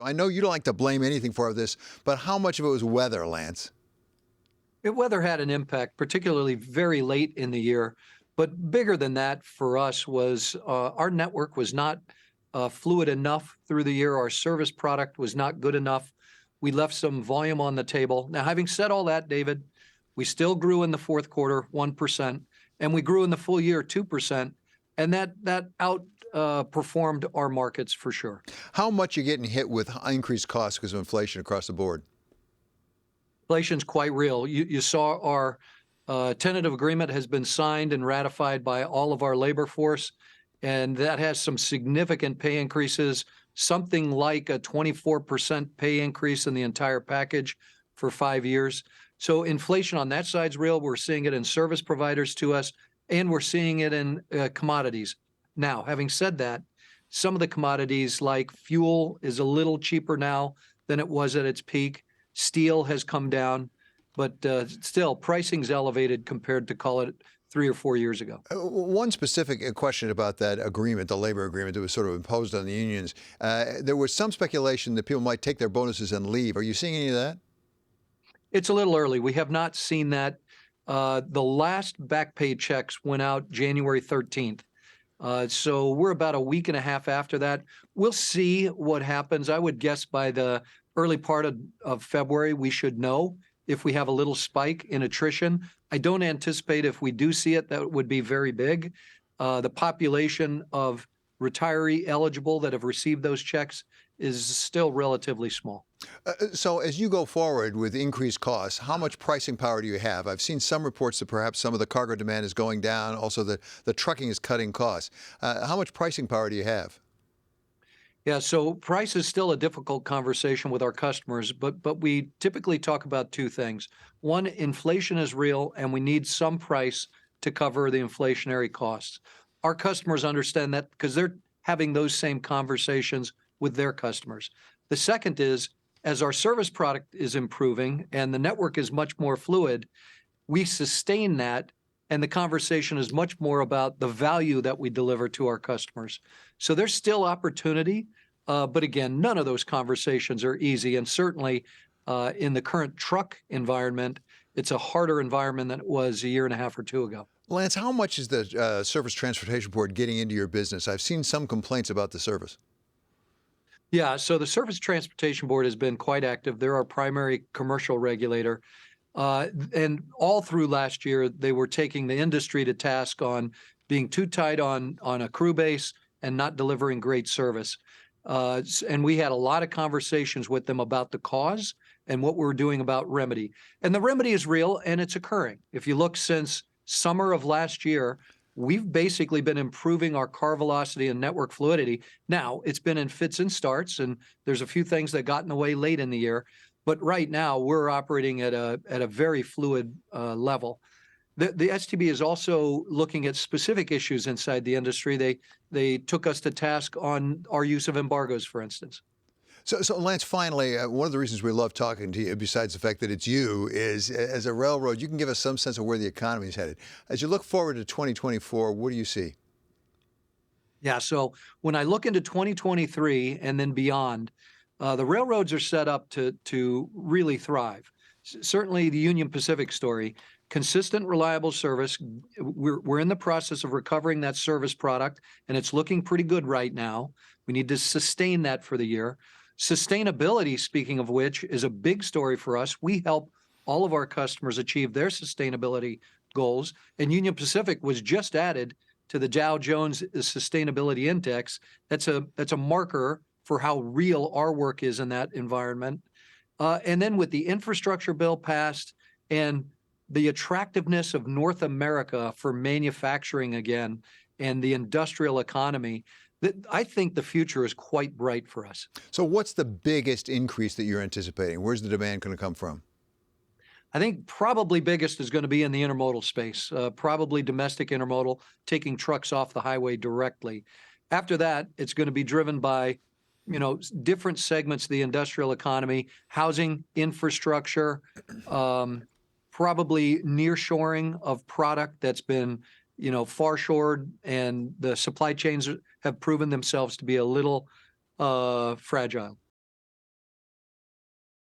I know you don't like to blame anything for this, but how much of it was weather, Lance? Weather had an impact, particularly very late in the year. But bigger than that for us was our network was not fluid enough through the year. Our service product was not good enough. We left some volume on the table. Now, having said all that, David, we still grew in the fourth quarter 1%, and we grew in the full year 2%, and that outperformed our markets for sure. How much are you getting hit with increased costs because of inflation across the board? Inflation's quite real. You saw our tentative agreement has been signed and ratified by all of our labor force, and that has some significant pay increases, something like a 24% pay increase in the entire package for 5 years. So inflation on that side's real. We're seeing it in service providers to us, and we're seeing it in commodities. Now, having said that, some of the commodities like fuel is a little cheaper now than it was at its peak. Steel has come down, but still pricing's elevated compared to, call it, 3 or 4 years ago. One specific question about that agreement, the labor agreement that was sort of imposed on the unions. There was some speculation that people might take their bonuses and leave. Are you seeing any of that? It's a little early. We have not seen that. The last back pay checks went out January 13th. So we're about a week and a half after that. We'll see what happens. I would guess by the early part of February, we should know if we have a little spike in attrition. I don't anticipate if we do see it, that would be very big. The population of retiree eligible that have received those checks is still relatively small. So as you go forward with increased costs, how much pricing power do you have? I've seen some reports that perhaps some of the cargo demand is going down. Also, the trucking is cutting costs. How much pricing power do you have? Yeah, so price is still a difficult conversation with our customers, but we typically talk about two things. One, inflation is real, and we need some price to cover the inflationary costs. Our customers understand that because they're having those same conversations with their customers. The second is, as our service product is improving and the network is much more fluid, we sustain that, and the conversation is much more about the value that we deliver to our customers. So there's still opportunity, but again, none of those conversations are easy. And certainly in the current truck environment, it's a harder environment than it was a year and a half or two ago. Lance, how much is the Surface Transportation Board getting into your business? I've seen some complaints about the service. Yeah, so the Surface Transportation Board has been quite active. They're our primary commercial regulator. And all through last year, they were taking the industry to task on being too tight on a crew base and not delivering great service. And we had a lot of conversations with them about the cause and what we're doing about remedy. And the remedy is real, and it's occurring. If you look since summer of last year, we've basically been improving our car velocity and network fluidity. Now, it's been in fits and starts, and there's a few things that got in the way late in the year. But right now, we're operating at a very fluid level. The STB is also looking at specific issues inside the industry. They took us to task on our use of embargoes, for instance. So Lance, finally, one of the reasons we love talking to you, besides the fact that it's you, is as a railroad, you can give us some sense of where the economy is headed. As you look forward to 2024, what do you see? Yeah, so when I look into 2023 and then beyond, the railroads are set up to really thrive. Certainly the Union Pacific story, consistent, reliable service. We're in the process of recovering that service product, and it's looking pretty good right now. We need to sustain that for the year. Sustainability, speaking of which, is a big story for us. We help all of our customers achieve their sustainability goals, and Union Pacific was just added to the Dow Jones Sustainability Index. That's a marker for how real our work is in that environment. And then with the infrastructure bill passed and the attractiveness of North America for manufacturing again and the industrial economy, I think the future is quite bright for us. So what's the biggest increase that you're anticipating? Where's the demand going to come from? I think probably biggest is going to be in the intermodal space, probably domestic intermodal, taking trucks off the highway directly. After that, it's going to be driven by, different segments of the industrial economy, housing, infrastructure, probably nearshoring of product that's been, far shored, and the supply chains have proven themselves to be a little fragile.